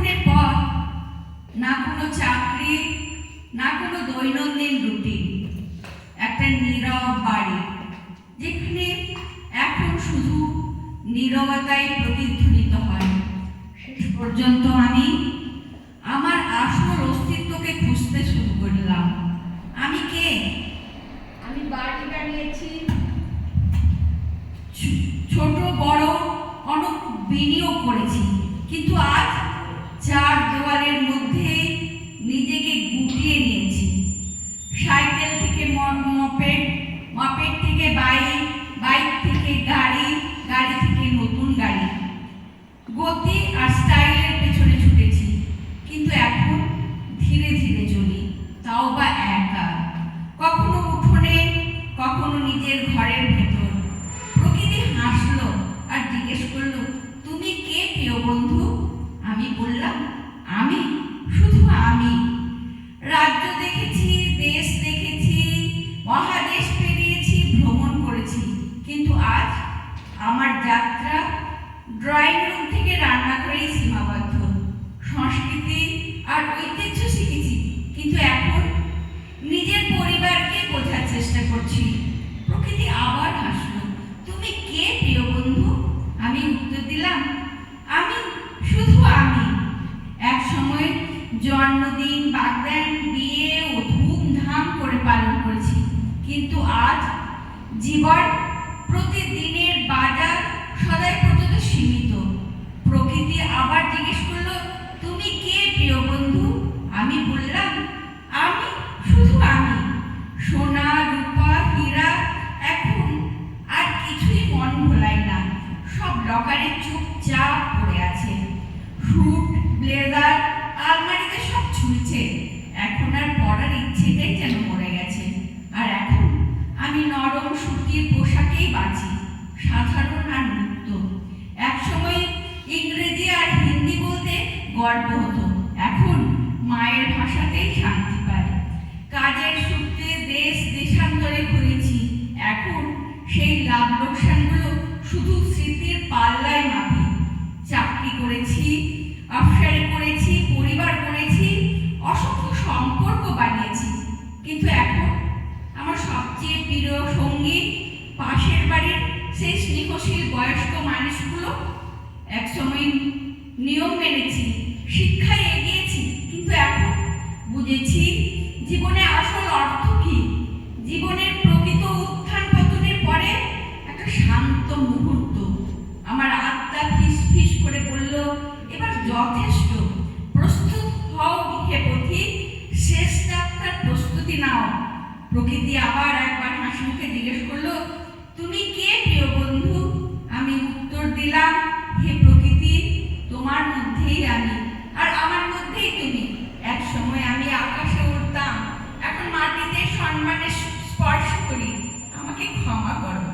উঠোনের পথ, না কোনো চাকরি, না কোনো দৈনন্দিন রুটিন। একটা নীরব বাড়ি, যেখানে এখন শুধু নীরবতাই প্রতিধ্বনিত হয়। শেষ পর্যন্ত আমি আমার আসল অস্তিত্বকে খুঁজতে শুরু করলাম। আমি কে? আমি বাড়িটা নিয়েছি ছোট বড় অনেক বিনিয়োগ করেছি, কিন্তু আজ চার দেওয়ালের মধ্যে নিজেকে গুটিয়ে নিয়েছি। সাইকেল থেকে মপেড, মপেড থেকে বাইক, বাইক থেকে গাড়ি, গাড়ি থেকে নতুন গাড়ি। গতি আর স্টাইলের পেছনে ছুটেছি, কিন্তু এখন ধীরে ধীরে চলি, তাও বা একা। কখনো উঠোনে, কখনো নিজের ঘরের ভেতর। প্রকৃতি হাসলো আর জিজ্ঞেস করলো, তুমি কে প্রিয় বন্ধু? আমি বললাম, আমি, শুধু আমি। রাজ্য দেখেছি, দেশ দেখেছি, মহাদেশ পেরিয়েছি, ভ্রমণ করেছি, কিন্তু আজ আমার যাত্রা ড্রয়িং রুম থেকে রান্নাঘরেই সীমাবদ্ধ। সংস্কৃতি আর ঐতিহ্য শিখেছি, কিন্তু এখন নিজের পরিবারকে বোঝার চেষ্টা করছি। প্রকৃতি আবার হাসলো, তুমি কে প্রিয় বন্ধু? আমি উত্তর দিলাম, আমি, শুধু আমি। এক সময় জন্মদিন, বাগদান, বিয়ে ও ধুমধাম করে পালন করেছি, কিন্তু আজ জীবন প্রতিদিনের বাজার সদাই পর্যন্ত সীমিত। প্রকৃতি আবার জিজ্ঞেস করলো, তুমি কে প্রিয় বন্ধু? আমি বললাম, আমি, শুধু আমি। সোনা, রূপা, হীরা এখন আর কিছুই মন ভোলায় না, সব লকারে চুপচাপ পড়ে আছে। স্যুট, ব্লেজার আলমারিতে সব ঝুলছে, এখন আর পরার ইচ্ছেটাই যেন মরে গেছে। আর এখন আমি নরম সুতির পোশাকেই বাঁচি, সাধারণ আর মুক্ত। একসময় ইংরেজি আর হিন্দি বলতে গর্ব হতো, এখন মায়ের ভাষাতেই শান্তি পায়। কাজের সূত্রে দেশ দেশান্তরে ঘুরেছি, এখন সেই লাভ লোকসানগুলো শুধু স্মৃতির পাল্লায় মাপি। চাকরি করেছি, অফিসারি করেছি, পরিবার করেছি, অসংখ্য সম্পর্ক বানিয়েছি, কিন্তু এখন আমার সবচেয়ে প্রিয় সঙ্গী পাশের বাড়ির সেই স্নেহশীল বয়স্ক মানুষগুলো। একসময় নিয়ম মেনেছি, শিক্ষায় এগিয়েছি, কিন্তু এখন বুঝেছি জীবনে আসল অর্থ কি। জীবনের প্রকৃত উত্থান পতনের পরে একটা শান্ত মুহূর্ত। আমার আত্মা ফিস ফিস করে বলল, এবার যথেষ্ট, প্রস্তুত হও হে পথিক, শেষ যাত্রার প্রস্তুতি নাও। প্রকৃতি আবার একবার হাসি মুখে জিজ্ঞেস করলো, তুমি কে প্রিয় বন্ধু? আমি উত্তর দিলাম, হে প্রকৃতি, তোমার মধ্যেই আমি, আর আমার মধ্যেই তুমি। এক সময় আমি আকাশে উড়তাম, এখন মাটিতে সম্মানের স্পর্শ করি। আমাকে ক্ষমা করো,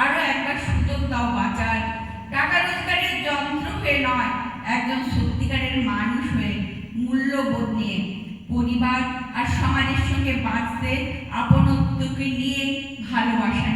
আরো একবার সুযোগ দাও বাঁচার। টাকা রোজগারের যন্ত্র হয়ে নয়, একজন সত্যিকারের মানুষ হয়ে, মূল্যবোধ নিয়ে, পরিবার আর সমাজের সঙ্গে বাঁচতে আপনত্বকে নিয়ে, ভালোবাসা